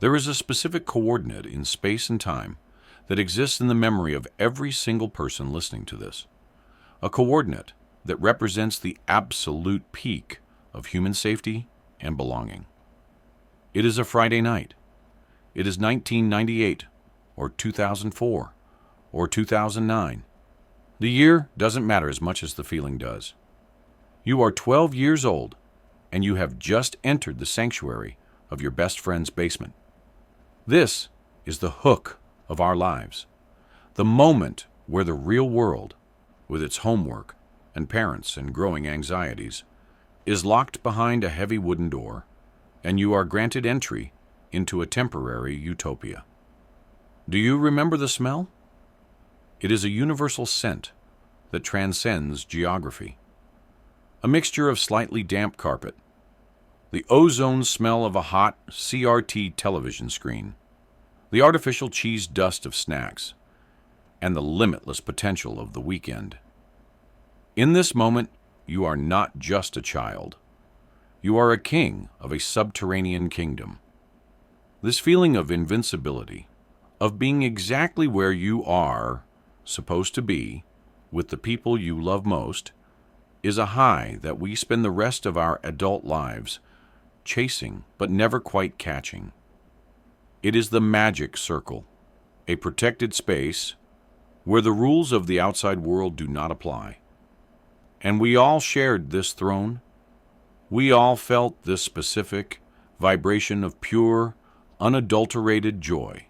There is a specific coordinate in space and time that exists in the memory of every single person listening to this. A coordinate that represents the absolute peak of human safety and belonging. It is a Friday night. It is 1998, or 2004, or 2009. The year doesn't matter as much as the feeling does. You are 12 years old, and you have just entered the sanctuary of your best friend's basement. This is the hook of our lives, the moment where the real world, with its homework and parents and growing anxieties, is locked behind a heavy wooden door, and you are granted entry into a temporary utopia. Do you remember the smell? It is a universal scent that transcends geography. A mixture of slightly damp carpet, the ozone smell of a hot CRT television screen, the artificial cheese dust of snacks, and the limitless potential of the weekend. In this moment, you are not just a child. You are a king of a subterranean kingdom. This feeling of invincibility, of being exactly where you are supposed to be with the people you love most, is a high that we spend the rest of our adult lives chasing but never quite catching. It is the magic circle, a protected space where the rules of the outside world do not apply. And we all shared this throne. We all felt this specific vibration of pure, unadulterated joy.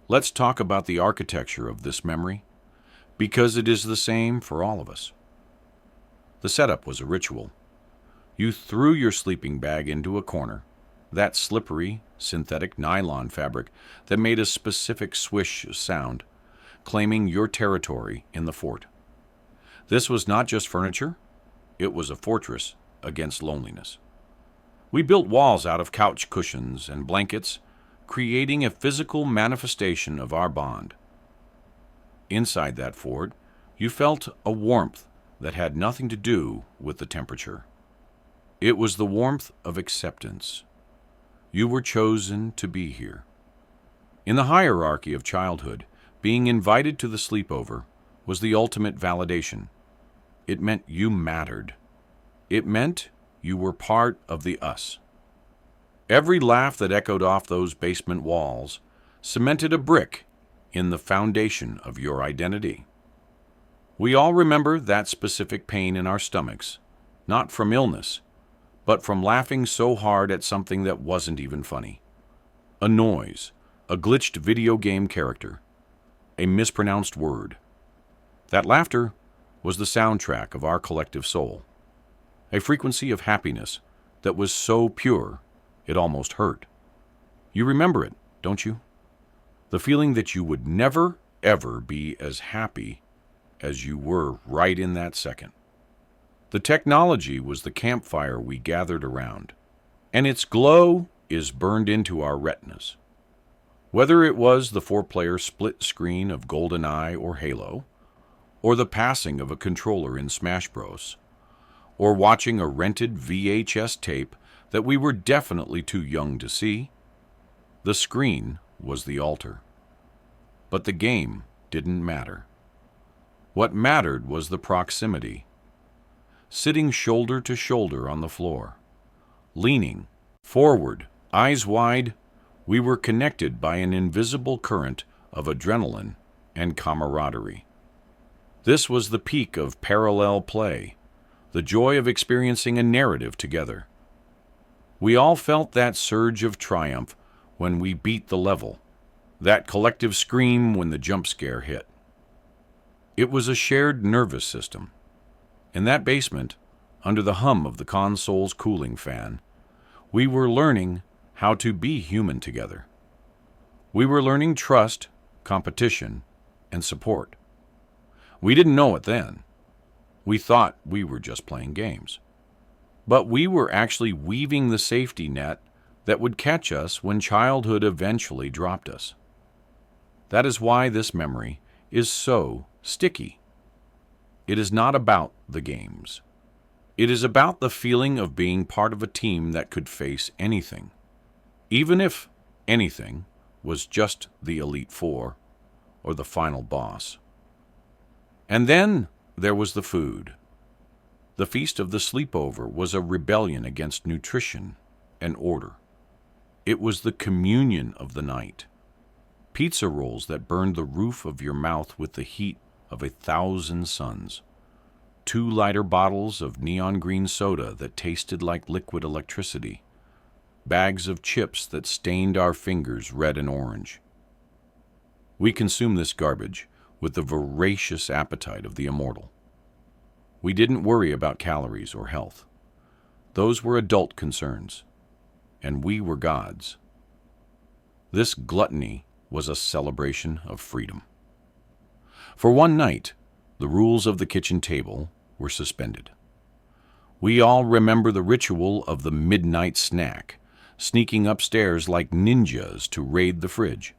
Let's talk about the architecture of this memory, because it is the same for all of us. The setup was a ritual. You threw your sleeping bag into a corner, that slippery, synthetic nylon fabric that made a specific swish sound, claiming your territory in the fort. This was not just furniture, it was a fortress against loneliness. We built walls out of couch cushions and blankets, creating a physical manifestation of our bond. Inside that fort, you felt a warmth that had nothing to do with the temperature. It was the warmth of acceptance. You were chosen to be here. In the hierarchy of childhood, being invited to the sleepover was the ultimate validation. It meant you mattered. It meant you were part of the us. Every laugh that echoed off those basement walls cemented a brick in the foundation of your identity. We all remember that specific pain in our stomachs, not from illness, but from laughing so hard at something that wasn't even funny. A noise, a glitched video game character, a mispronounced word. That laughter was the soundtrack of our collective soul, a frequency of happiness that was so pure it almost hurt. You remember it, don't you? The feeling that you would never, ever be as happy as you were right in that second. The technology was the campfire we gathered around, and its glow is burned into our retinas. Whether it was the 4-player split screen of GoldenEye or Halo, or the passing of a controller in Smash Bros., or watching a rented VHS tape that we were definitely too young to see, the screen was the altar. But the game didn't matter. What mattered was the proximity. Sitting shoulder to shoulder on the floor, leaning forward, eyes wide, we were connected by an invisible current of adrenaline and camaraderie. This was the peak of parallel play, the joy of experiencing a narrative together. We all felt that surge of triumph when we beat the level, that collective scream when the jump scare hit. It was a shared nervous system. In that basement, under the hum of the console's cooling fan, we were learning how to be human together. We were learning trust, competition, and support. We didn't know it then. We thought we were just playing games. But we were actually weaving the safety net that would catch us when childhood eventually dropped us. That is why this memory is so sticky. It is not about the games. It is about the feeling of being part of a team that could face anything. Even if anything was just the Elite Four or the final boss. And then there was the food. The feast of the sleepover was a rebellion against nutrition and order. It was the communion of the night. Pizza rolls that burned the roof of your mouth with the heat of 1,000 suns. 2-liter bottles of neon green soda that tasted like liquid electricity. Bags of chips that stained our fingers red and orange. We consumed this garbage with the voracious appetite of the immortal. We didn't worry about calories or health. Those were adult concerns, and we were gods. This gluttony was a celebration of freedom. For one night, the rules of the kitchen table were suspended. We all remember the ritual of the midnight snack, sneaking upstairs like ninjas to raid the fridge.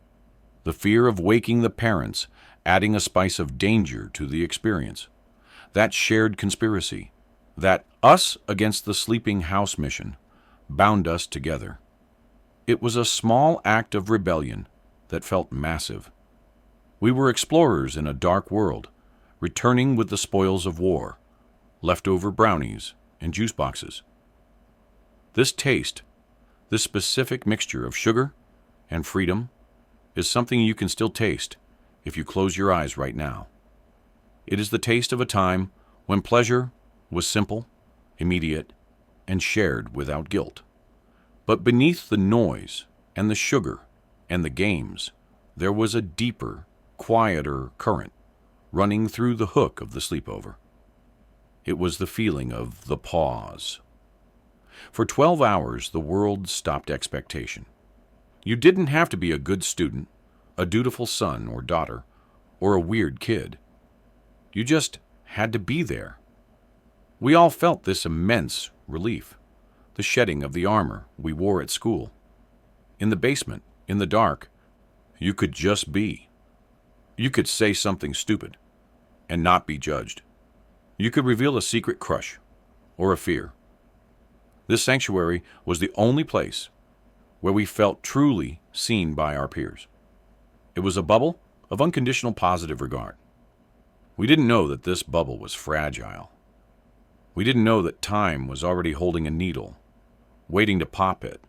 The fear of waking the parents, adding a spice of danger to the experience. That shared conspiracy, that us against the sleeping house mission, bound us together. It was a small act of rebellion that felt massive. We were explorers in a dark world, returning with the spoils of war, leftover brownies and juice boxes. This taste, this specific mixture of sugar and freedom, is something you can still taste if you close your eyes right now. It is the taste of a time when pleasure was simple, immediate, and shared without guilt. But beneath the noise and the sugar and the games, there was a deeper, quieter current running through the hook of the sleepover. It was the feeling of the pause. For 12 hours, the world stopped expectation. You didn't have to be a good student, a dutiful son or daughter, or a weird kid. You just had to be there. We all felt this immense relief, the shedding of the armor we wore at school. In the basement, in the dark, you could just be. You could say something stupid and not be judged. You could reveal a secret crush or a fear. This sanctuary was the only place where we felt truly seen by our peers. It was a bubble of unconditional positive regard. We didn't know that this bubble was fragile. We didn't know that time was already holding a needle, waiting to pop it.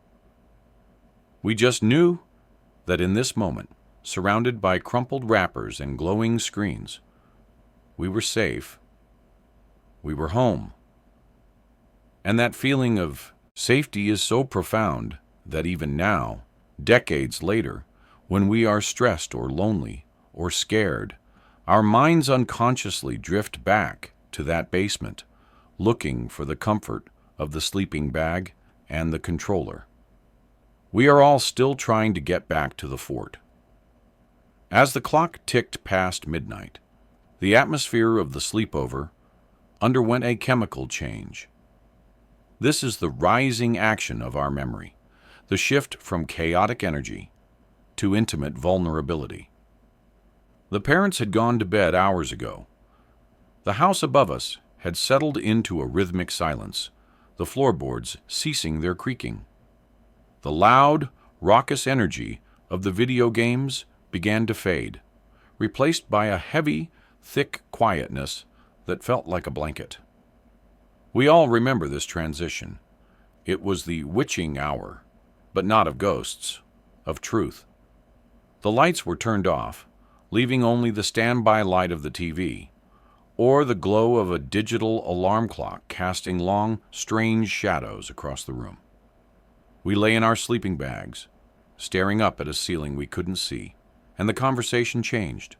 We just knew that in this moment, surrounded by crumpled wrappers and glowing screens, we were safe. We were home. And that feeling of safety is so profound that even now, decades later, when we are stressed or lonely or scared, our minds unconsciously drift back to that basement, looking for the comfort of the sleeping bag and the controller. We are all still trying to get back to the fort. As the clock ticked past midnight, the atmosphere of the sleepover underwent a chemical change. This is the rising action of our memory, the shift from chaotic energy to intimate vulnerability. The parents had gone to bed hours ago. The house above us had settled into a rhythmic silence, the floorboards ceasing their creaking. The loud, raucous energy of the video games began to fade, replaced by a heavy, thick quietness that felt like a blanket. We all remember this transition. It was the witching hour, but not of ghosts, of truth. The lights were turned off, leaving only the standby light of the TV, or the glow of a digital alarm clock casting long, strange shadows across the room. We lay in our sleeping bags, staring up at a ceiling we couldn't see, and the conversation changed.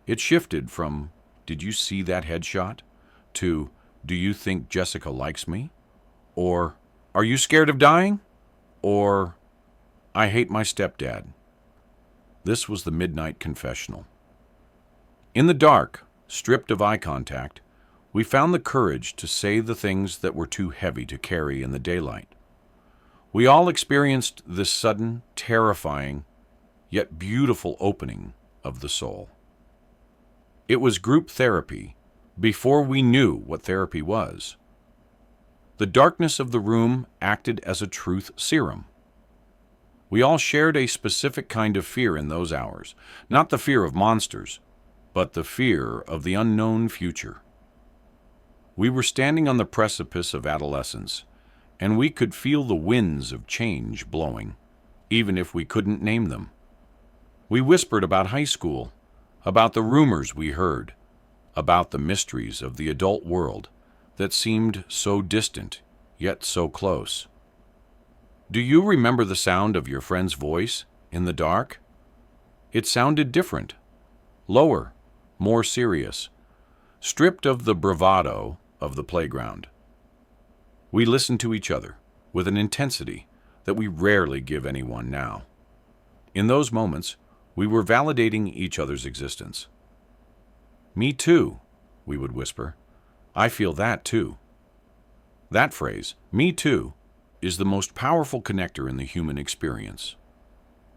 It shifted from, "Did you see that headshot?" to, "Do you think Jessica likes me?" Or, "Are you scared of dying?" Or, "I hate my stepdad." This was the midnight confessional. In the dark, stripped of eye contact, we found the courage to say the things that were too heavy to carry in the daylight. We all experienced this sudden, terrifying, yet beautiful opening of the soul. It was group therapy before we knew what therapy was. The darkness of the room acted as a truth serum. We all shared a specific kind of fear in those hours, not the fear of monsters, but the fear of the unknown future. We were standing on the precipice of adolescence, and we could feel the winds of change blowing, even if we couldn't name them. We whispered about high school, about the rumors we heard, about the mysteries of the adult world that seemed so distant, yet so close. Do you remember the sound of your friend's voice in the dark? It sounded different, lower, more serious, stripped of the bravado of the playground. We listened to each other with an intensity that we rarely give anyone now. In those moments, we were validating each other's existence. "Me too," we would whisper. "I feel that too." That phrase, "me too," is the most powerful connector in the human experience.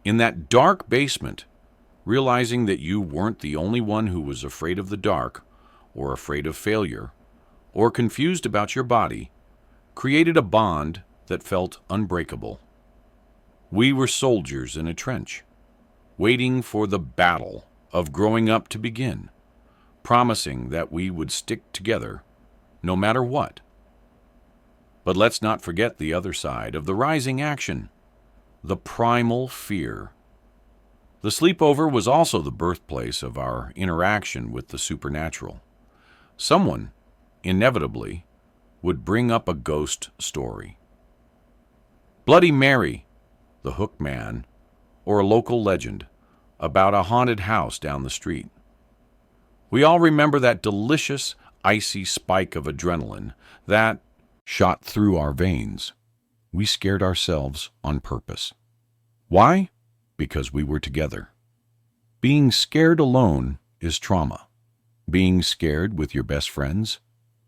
In that dark basement, realizing that you weren't the only one who was afraid of the dark, or afraid of failure, or confused about your body, created a bond that felt unbreakable. We were soldiers in a trench, waiting for the battle of growing up to begin, promising that we would stick together no matter what. But let's not forget the other side of the rising action, the primal fear. The sleepover was also the birthplace of our interaction with the supernatural. Someone, inevitably, would bring up a ghost story. Bloody Mary, the Hook Man, or a local legend about a haunted house down the street. We all remember that delicious, icy spike of adrenaline that shot through our veins. We scared ourselves on purpose. Why? Because we were together. Being scared alone is trauma. Being scared with your best friends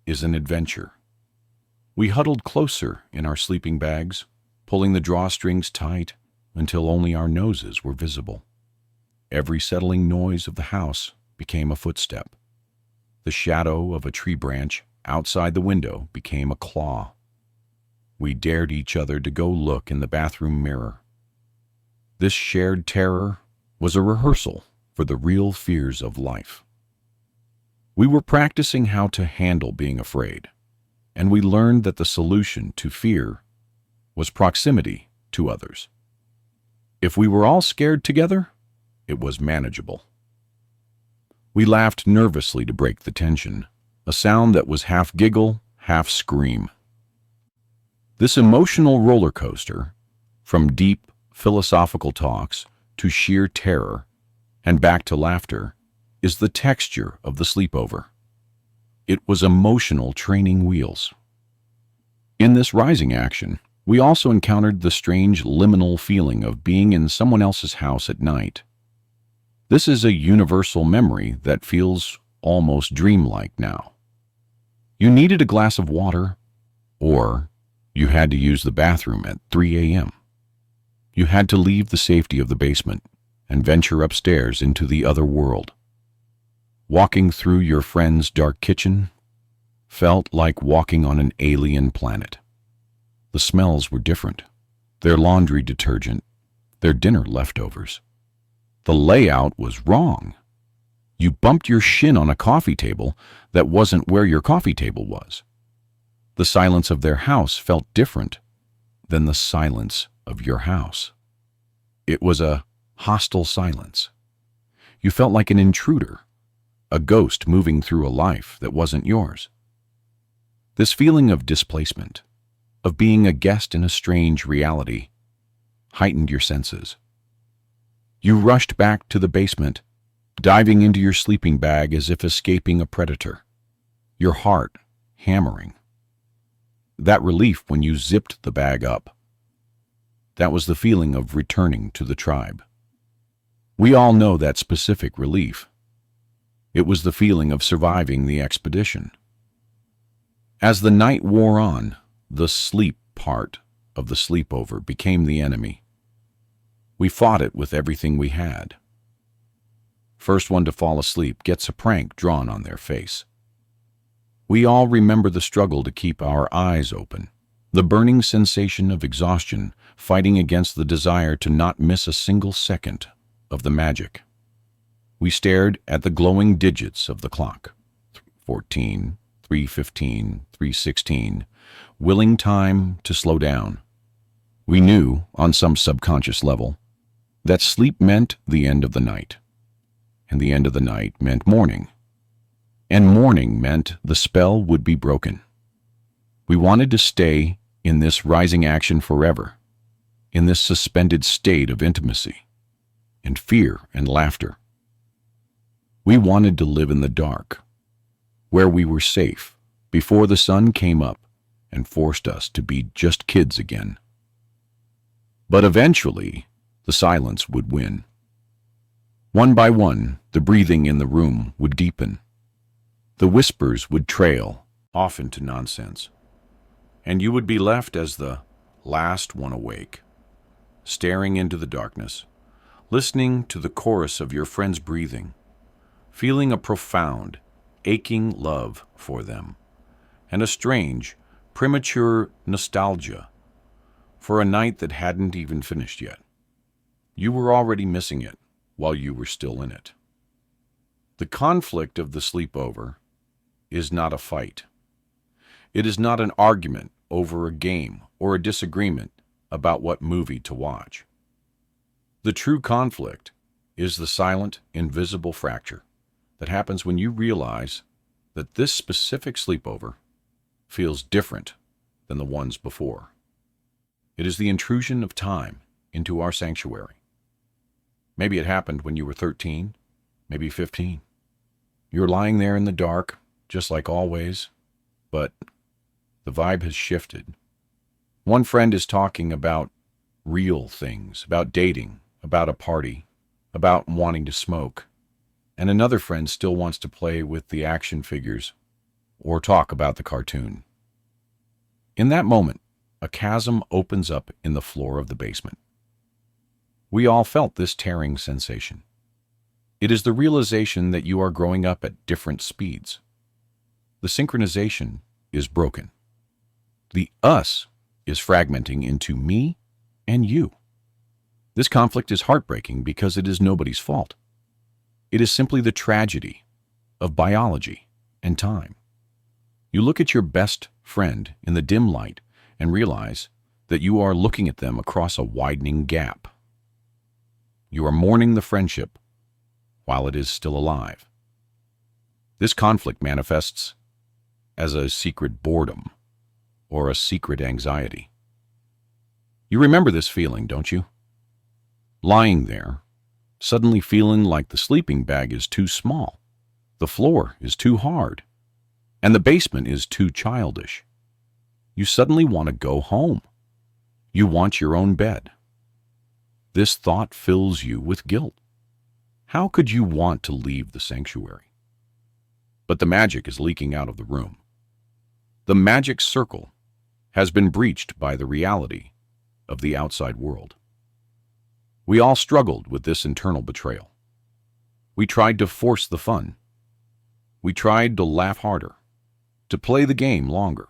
is an adventure. We huddled closer in our sleeping bags, pulling the drawstrings tight until only our noses were visible. Every settling noise of the house became a footstep. The shadow of a tree branch outside the window became a claw. We dared each other to go look in the bathroom mirror. This shared terror was a rehearsal for the real fears of life. We were practicing how to handle being afraid, and we learned that the solution to fear was proximity to others. If we were all scared together, it was manageable. We laughed nervously to break the tension, a sound that was half giggle, half scream. This emotional roller coaster, from deep philosophical talks to sheer terror and back to laughter, is the texture of the sleepover. It was emotional training wheels. In this rising action, we also encountered the strange liminal feeling of being in someone else's house at night. This is a universal memory that feels almost dreamlike now. You needed a glass of water, or you had to use the bathroom at 3 a.m. You had to leave the safety of the basement and venture upstairs into the other world. Walking through your friend's dark kitchen felt like walking on an alien planet. The smells were different. Their laundry detergent, their dinner leftovers. The layout was wrong. You bumped your shin on a coffee table that wasn't where your coffee table was. The silence of their house felt different than the silence of your house. It was a hostile silence. You felt like an intruder, a ghost moving through a life that wasn't yours. This feeling of displacement, of being a guest in a strange reality, heightened your senses. You rushed back to the basement, diving into your sleeping bag as if escaping a predator, your heart hammering. That relief when you zipped the bag up, that was the feeling of returning to the tribe. We all know that specific relief. It was the feeling of surviving the expedition. As the night wore on, the sleep part of the sleepover became the enemy. We fought it with everything we had. First one to fall asleep gets a prank drawn on their face. We all remember the struggle to keep our eyes open, The burning sensation of exhaustion fighting against the desire to not miss a single second of the magic. We stared at the glowing digits of the clock. 14, 3:15, 3:16, willing time to slow down. We knew, on some subconscious level, that sleep meant the end of the night, and the end of the night meant morning, and morning meant the spell would be broken. We wanted to stay in this rising action forever, in this suspended state of intimacy, and fear and laughter. We wanted to live in the dark, where we were safe, before the sun came up and forced us to be just kids again. But eventually, the silence would win. One by one, the breathing in the room would deepen. The whispers would trail off into nonsense, and you would be left as the last one awake, staring into the darkness, listening to the chorus of your friend's breathing, feeling a profound, aching love for them, and a strange, premature nostalgia for a night that hadn't even finished yet. You were already missing it while you were still in it. The conflict of the sleepover is not a fight. It is not an argument over a game or a disagreement about what movie to watch. The true conflict is the silent, invisible fracture that happens when you realize that this specific sleepover feels different than the ones before. It is the intrusion of time into our sanctuary. Maybe it happened when you were 13, maybe 15. You're lying there in the dark, just like always, but the vibe has shifted. One friend is talking about real things, about dating, about a party, about wanting to smoke, and another friend still wants to play with the action figures or talk about the cartoon. In that moment, a chasm opens up in the floor of the basement. We all felt this tearing sensation. It is the realization that you are growing up at different speeds. The synchronization is broken. The us is fragmenting into me and you. This conflict is heartbreaking because it is nobody's fault. It is simply the tragedy of biology and time. You look at your best friend in the dim light and realize that you are looking at them across a widening gap. You are mourning the friendship while it is still alive. This conflict manifests as a secret boredom or a secret anxiety. You remember this feeling, don't you? Lying there, suddenly feeling like the sleeping bag is too small, the floor is too hard, and the basement is too childish. You suddenly want to go home. You want your own bed. This thought fills you with guilt. How could you want to leave the sanctuary? But the magic is leaking out of the room. The magic circle has been breached by the reality of the outside world. We all struggled with this internal betrayal. We tried to force the fun. We tried to laugh harder, to play the game longer,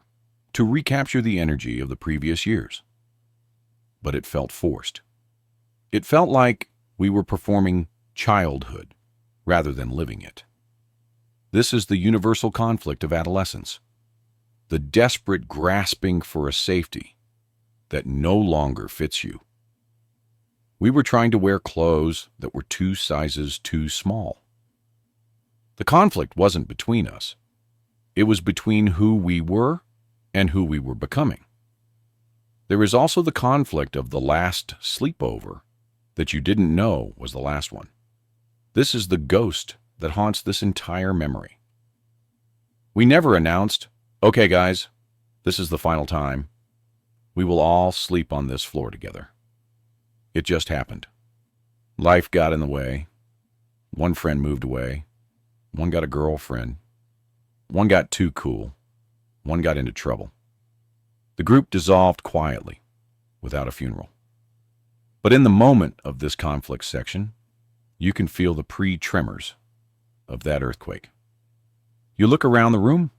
to recapture the energy of the previous years. But it felt forced. It felt like we were performing childhood rather than living it. This is the universal conflict of adolescence, the desperate grasping for a safety that no longer fits you. We were trying to wear clothes that were 2 sizes too small. The conflict wasn't between us. It was between who we were and who we were becoming. There is also the conflict of the last sleepover that you didn't know was the last one. This is the ghost that haunts this entire memory. We never announced, "Okay, guys, this is the final time. We will all sleep on this floor together." It just happened. Life got in the way. One friend moved away. One got a girlfriend. One got too cool. One got into trouble. The group dissolved quietly, without a funeral. But in the moment of this conflict section, you can feel the pre-tremors of that earthquake. You look around the room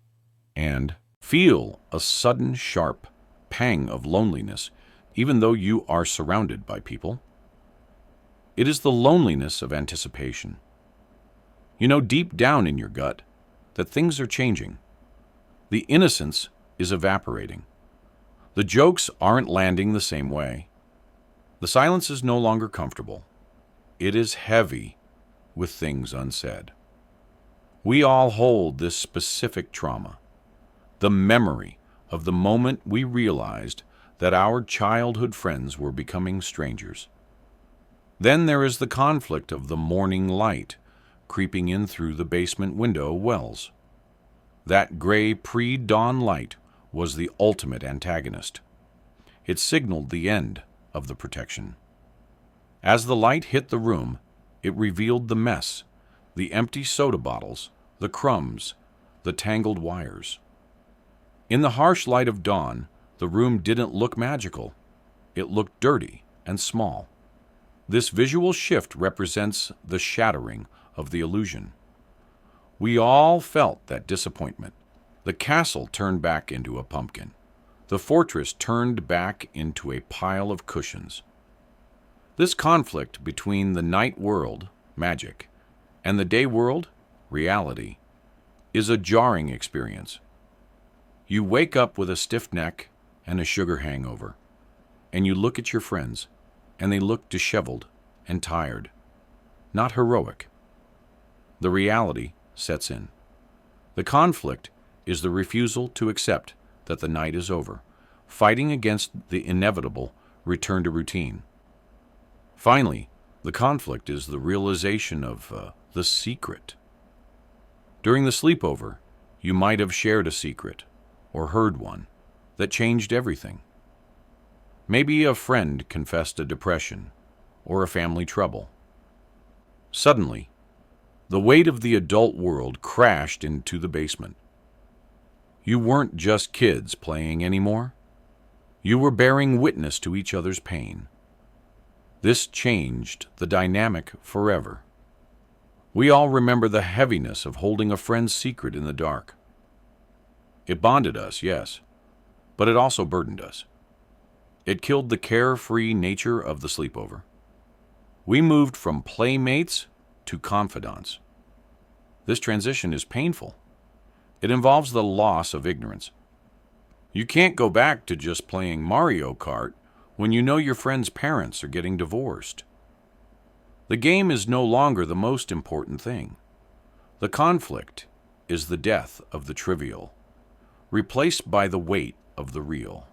and feel a sudden, sharp pang of loneliness, even though you are surrounded by people. It is the loneliness of anticipation. You know deep down in your gut that things are changing. The innocence is evaporating. The jokes aren't landing the same way. The silence is no longer comfortable. It is heavy with things unsaid. We all hold this specific trauma, the memory of the moment we realized that our childhood friends were becoming strangers. Then there is the conflict of the morning light creeping in through the basement window wells. That gray pre-dawn light was the ultimate antagonist. It signaled the end of the protection. As the light hit the room, it revealed the mess, the empty soda bottles, the crumbs, the tangled wires. In the harsh light of dawn, the room didn't look magical. It looked dirty and small. This visual shift represents the shattering of the illusion. We all felt that disappointment. The castle turned back into a pumpkin. The fortress turned back into a pile of cushions. This conflict between the night world, magic, and the day world, reality, is a jarring experience. You wake up with a stiff neck and a sugar hangover, and you look at your friends, and they look disheveled and tired, not heroic. The reality sets in. The conflict is the refusal to accept that the night is over, fighting against the inevitable return to routine. Finally, the conflict is the realization of the secret. During the sleepover, you might have shared a secret, or heard one, that changed everything. Maybe a friend confessed a depression, or a family trouble. Suddenly, the weight of the adult world crashed into the basement. You weren't just kids playing anymore. You were bearing witness to each other's pain. This changed the dynamic forever. We all remember the heaviness of holding a friend's secret in the dark. It bonded us, yes, but it also burdened us. It killed the carefree nature of the sleepover. We moved from playmates to confidants. This transition is painful. It involves the loss of ignorance. You can't go back to just playing Mario Kart when you know your friend's parents are getting divorced. The game is no longer the most important thing. The conflict is the death of the trivial, replaced by the weight of the real.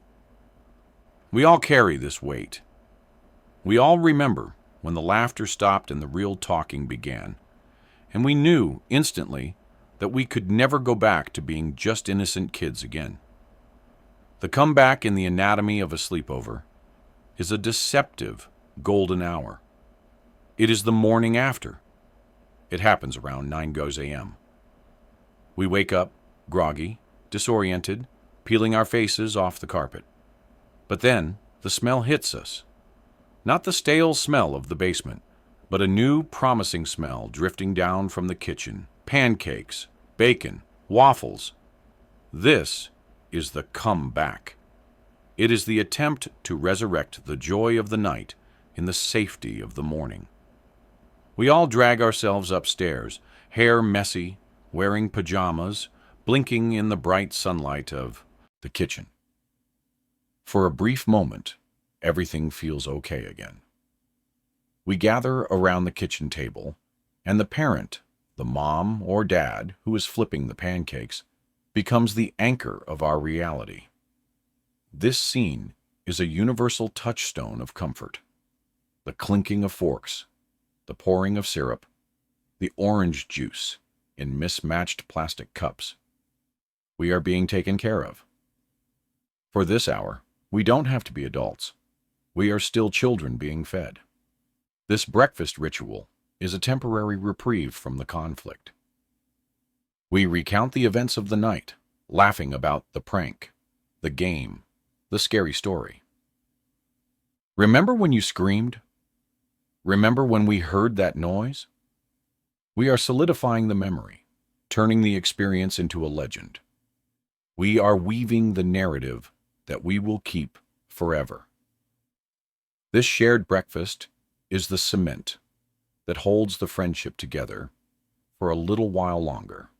We all carry this weight. We all remember when the laughter stopped and the real talking began, and we knew instantly that we could never go back to being just innocent kids again. The comeback in the anatomy of a sleepover is a deceptive golden hour. It is the morning after. It happens around 9 a.m. We wake up, groggy, disoriented, peeling our faces off the carpet. But then the smell hits us. Not the stale smell of the basement, but a new, promising smell drifting down from the kitchen. Pancakes, bacon, waffles. This is the comeback. It is the attempt to resurrect the joy of the night in the safety of the morning. We all drag ourselves upstairs, hair messy, wearing pajamas, blinking in the bright sunlight of the kitchen. For a brief moment, everything feels okay again. We gather around the kitchen table, and the parent, the mom or dad who is flipping the pancakes, becomes the anchor of our reality. This scene is a universal touchstone of comfort. The clinking of forks, the pouring of syrup, the orange juice in mismatched plastic cups. We are being taken care of. For this hour, we don't have to be adults. We are still children being fed. This breakfast ritual is a temporary reprieve from the conflict. We recount the events of the night, laughing about the prank, the game, the scary story. Remember when you screamed? Remember when we heard that noise? We are solidifying the memory, turning the experience into a legend. We are weaving the narrative that we will keep forever. This shared breakfast is the cement that holds the friendship together for a little while longer.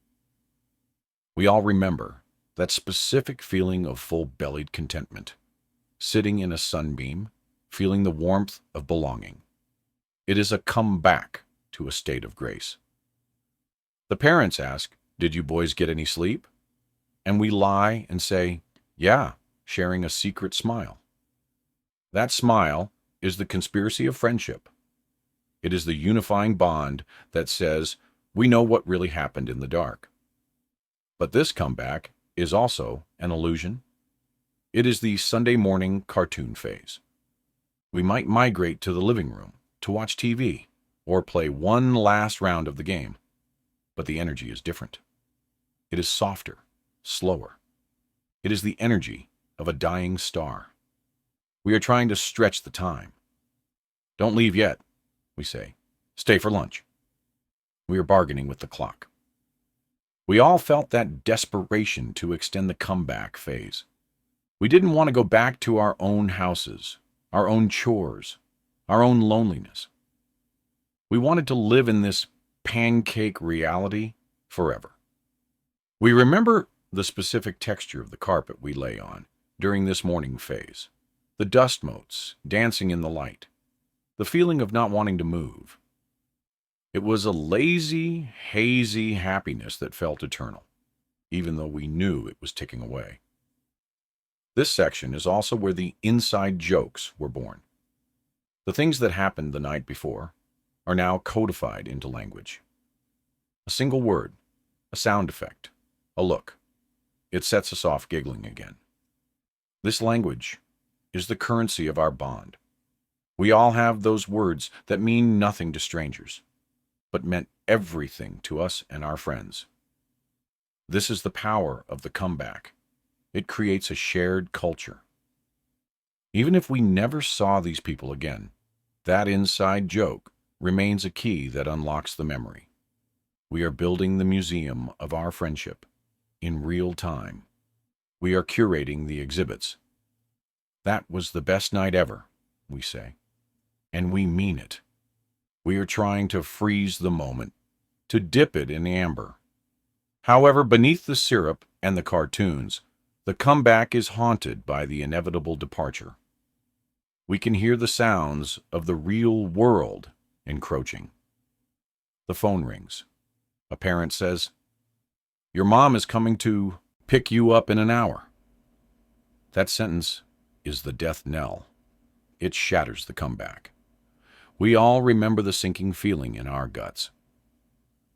We all remember that specific feeling of full-bellied contentment, sitting in a sunbeam, feeling the warmth of belonging. It is a comeback to a state of grace. The parents ask, "Did you boys get any sleep?" And we lie and say, "Yeah," sharing a secret smile. That smile is the conspiracy of friendship. It is the unifying bond that says, we know what really happened in the dark. But this comeback is also an illusion. It is the Sunday morning cartoon phase. We might migrate to the living room to watch TV or play one last round of the game, but the energy is different. It is softer, slower. It is the energy of a dying star. We are trying to stretch the time. "Don't leave yet," we say. "Stay for lunch." We are bargaining with the clock. We all felt that desperation to extend the comeback phase. We didn't want to go back to our own houses, our own chores, our own loneliness. We wanted to live in this pancake reality forever. We remember the specific texture of the carpet we lay on during this morning phase, the dust motes dancing in the light, the feeling of not wanting to move. It was a lazy, hazy happiness that felt eternal, even though we knew it was ticking away. This section is also where the inside jokes were born. The things that happened the night before are now codified into language. A single word, a sound effect, a look. It sets us off giggling again. This language is the currency of our bond. We all have those words that mean nothing to strangers, but meant everything to us and our friends. This is the power of the comeback. It creates a shared culture. Even if we never saw these people again, that inside joke remains a key that unlocks the memory. We are building the museum of our friendship in real time. We are curating the exhibits. That was the best night ever, we say, and we mean it. We are trying to freeze the moment, to dip it in amber. However, beneath the syrup and the cartoons, the comeback is haunted by the inevitable departure. We can hear the sounds of the real world encroaching. The phone rings. A parent says, "Your mom is coming to pick you up in an hour." That sentence is the death knell. It shatters the comeback. We all remember the sinking feeling in our guts.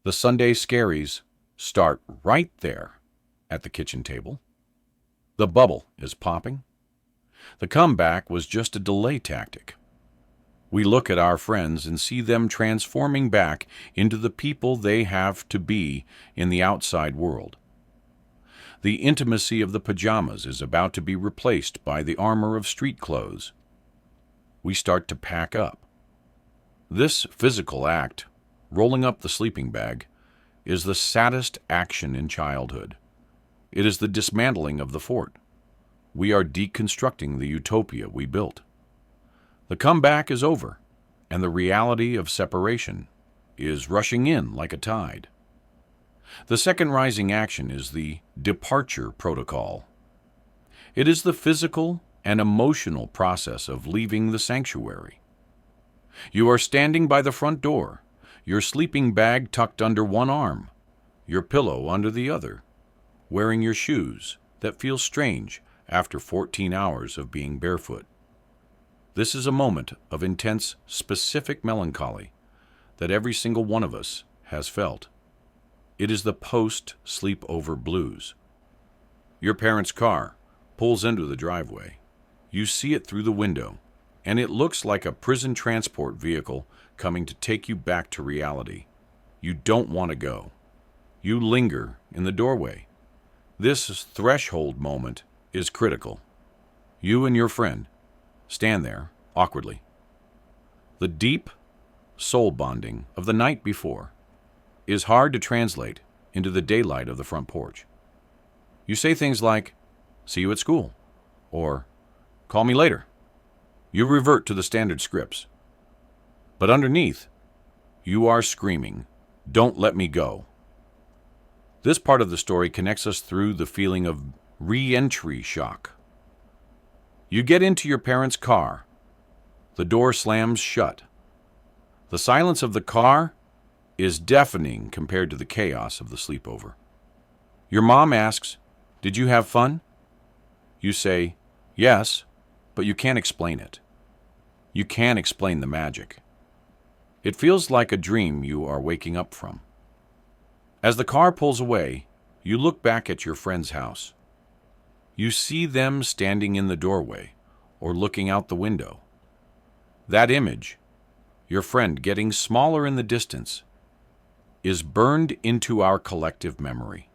The Sunday Scaries start right there at the kitchen table. The bubble is popping. The comeback was just a delay tactic. We look at our friends and see them transforming back into the people they have to be in the outside world. The intimacy of the pajamas is about to be replaced by the armor of street clothes. We start to pack up. This physical act, rolling up the sleeping bag, is the saddest action in childhood. It is the dismantling of the fort. We are deconstructing the utopia we built. The comeback is over, and the reality of separation is rushing in like a tide. The second rising action is the departure protocol. It is the physical and emotional process of leaving the sanctuary. You are standing by the front door, your sleeping bag tucked under one arm, your pillow under the other, wearing your shoes that feel strange after 14 hours of being barefoot. This is a moment of intense, specific melancholy that every single one of us has felt. It is the post-sleepover blues. Your parents' car pulls into the driveway. You see it through the window, and it looks like a prison transport vehicle coming to take you back to reality. You don't want to go. You linger in the doorway. This threshold moment is critical. You and your friend stand there awkwardly. The deep soul bonding of the night before is hard to translate into the daylight of the front porch. You say things like, "See you at school," or call me later. You revert to the standard scripts. But underneath, you are screaming, "Don't let me go." This part of the story connects us through the feeling of re-entry shock. You get into your parents' car. The door slams shut. The silence of the car is deafening compared to the chaos of the sleepover. Your mom asks, "Did you have fun?" You say, "Yes," but you can't explain it. You can't explain the magic. It feels like a dream you are waking up from. As the car pulls away, you look back at your friend's house. You see them standing in the doorway or looking out the window. That image, your friend getting smaller in the distance, is burned into our collective memory.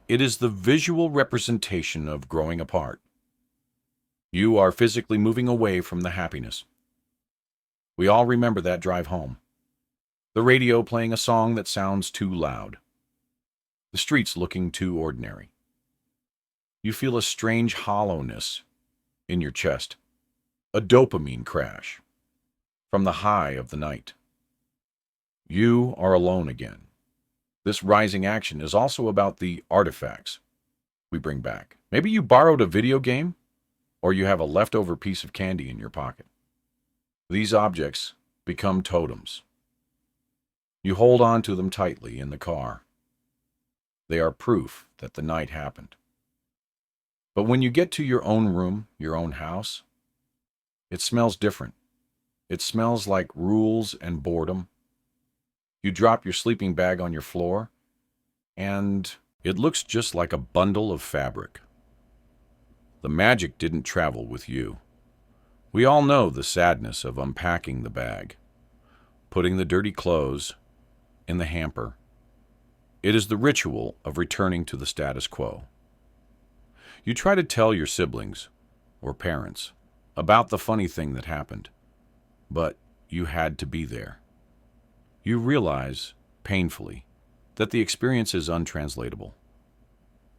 It is the visual representation of growing apart. You are physically moving away from the happiness. We all remember that drive home. The radio playing a song that sounds too loud. The streets looking too ordinary. You feel a strange hollowness in your chest, a dopamine crash from the high of the night. You are alone again. This rising action is also about the artifacts we bring back. Maybe you borrowed a video game, or you have a leftover piece of candy in your pocket. These objects become totems. You hold on to them tightly in the car. They are proof that the night happened. But when you get to your own room, your own house, it smells different. It smells like rules and boredom. You drop your sleeping bag on your floor, and it looks just like a bundle of fabric. The magic didn't travel with you. We all know the sadness of unpacking the bag, putting the dirty clothes in the hamper. It is the ritual of returning to the status quo. You try to tell your siblings or parents about the funny thing that happened, but you had to be there. You realize, painfully, that the experience is untranslatable.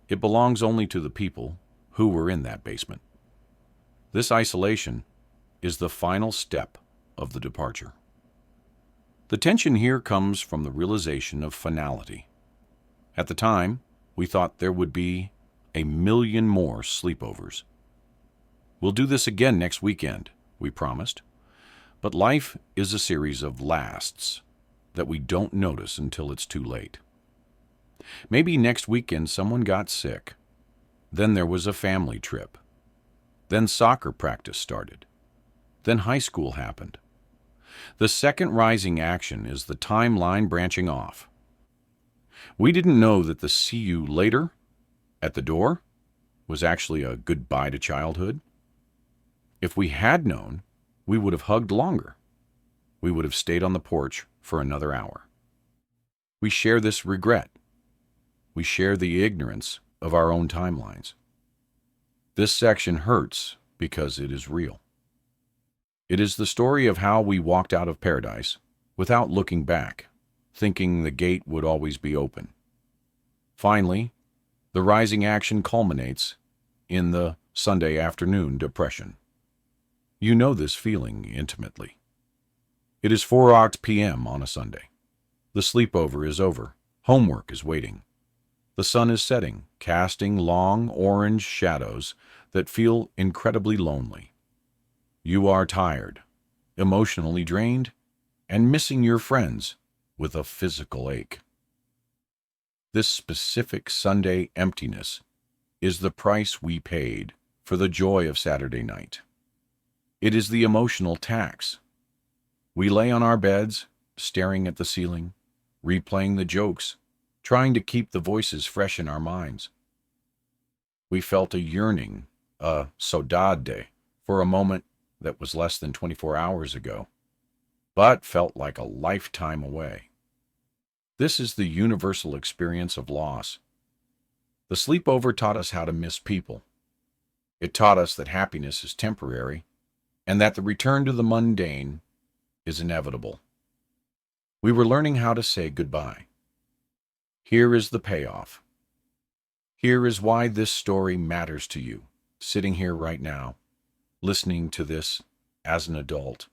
It belongs only to the people who were in that basement. This isolation is the final step of the departure. The tension here comes from the realization of finality. At the time, we thought there would be 1,000,000 more sleepovers. We'll do this again next weekend, we promised. But life is a series of lasts that we don't notice until it's too late. Maybe next weekend someone got sick. Then there was a family trip. Then soccer practice started. Then high school happened. The second rising action is the timeline branching off. We didn't know that the "see you later" at the door was actually a goodbye to childhood. If we had known, we would have hugged longer. We would have stayed on the porch for another hour. We share this regret. We share the ignorance of our own timelines. This section hurts because it is real. It is the story of how we walked out of paradise without looking back, thinking the gate would always be open. Finally, the rising action culminates in the Sunday afternoon depression. You know this feeling intimately. It is 4 p.m. on a Sunday. The sleepover is over. Homework is waiting. The sun is setting, casting long orange shadows that feel incredibly lonely. You are tired, emotionally drained, and missing your friends with a physical ache. This specific Sunday emptiness is the price we paid for the joy of Saturday night. It is the emotional tax. We lay on our beds, staring at the ceiling, replaying the jokes, trying to keep the voices fresh in our minds. We felt a yearning, a saudade, for a moment that was less than 24 hours ago, but felt like a lifetime away. This is the universal experience of loss. The sleepover taught us how to miss people. It taught us that happiness is temporary and that the return to the mundane is inevitable. We were learning how to say goodbye. Here is the payoff. Here is why this story matters to you. sitting here right now, listening to this as an adult,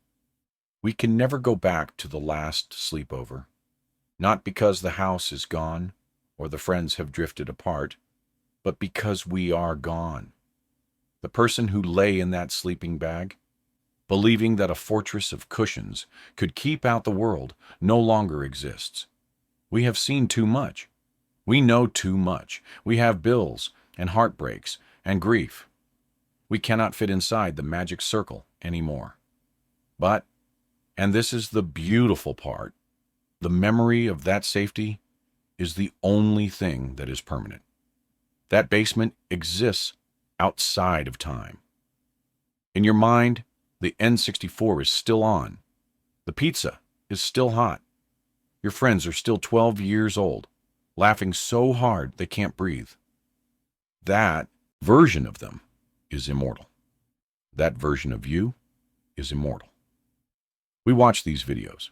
we can never go back to the last sleepover. Not because the house is gone or the friends have drifted apart, but because we are gone. The person who lay in that sleeping bag, believing that a fortress of cushions could keep out the world, no longer exists. We have seen too much. We know too much. We have bills and heartbreaks and grief. We cannot fit inside the magic circle anymore. But, and this is the beautiful part, the memory of that safety is the only thing that is permanent. That basement exists outside of time. In your mind, the N64 is still on. The pizza is still hot. Your friends are still 12 years old, laughing so hard they can't breathe. That version of them is immortal. That version of you is immortal. We watch these videos.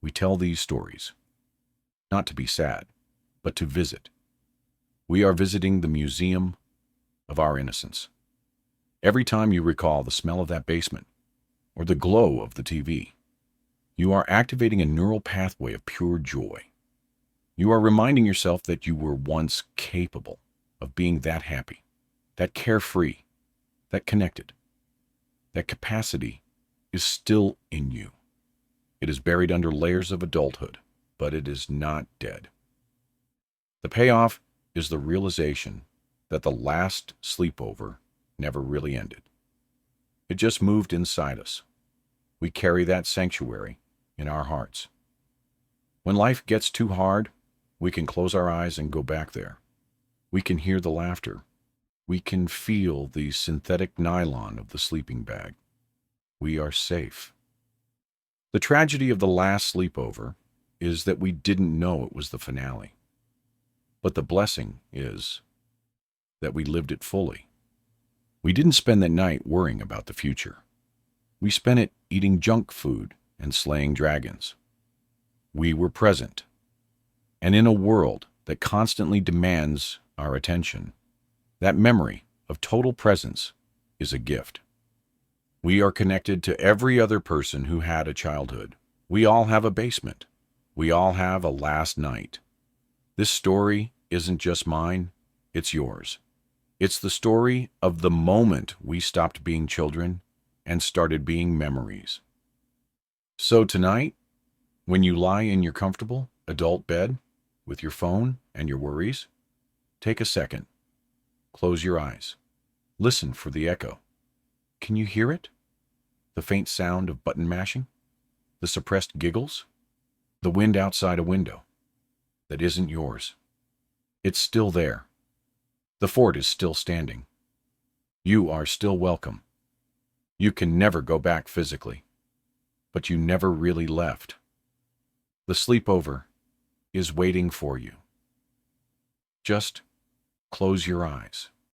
We tell these stories. Not to be sad, but to visit. We are visiting the museum of our innocence. Every time you recall the smell of that basement or the glow of the TV, you are activating a neural pathway of pure joy. You are reminding yourself that you were once capable of being that happy, that carefree, that connected. That capacity is still in you. It is buried under layers of adulthood, but it is not dead. The payoff is the realization that the last sleepover never really ended. It just moved inside us. We carry that sanctuary in our hearts. When life gets too hard, we can close our eyes and go back there. We can hear the laughter. We can feel the synthetic nylon of the sleeping bag. We are safe. The tragedy of the last sleepover is that we didn't know it was the finale. But the blessing is that we lived it fully. We didn't spend that night worrying about the future. We spent it eating junk food and slaying dragons. We were present. And in a world that constantly demands our attention, that memory of total presence is a gift. We are connected to every other person who had a childhood. We all have a basement. We all have a last night. This story isn't just mine, it's yours. It's the story of the moment we stopped being children and started being memories. So tonight, when you lie in your comfortable adult bed with your phone and your worries, take a second. Close your eyes. Listen for the echo. Can you hear it? The faint sound of button mashing? The suppressed giggles? The wind outside a window that isn't yours. It's still there. The fort is still standing. You are still welcome. You can never go back physically, but you never really left. The sleepover is waiting for you. Just close your eyes.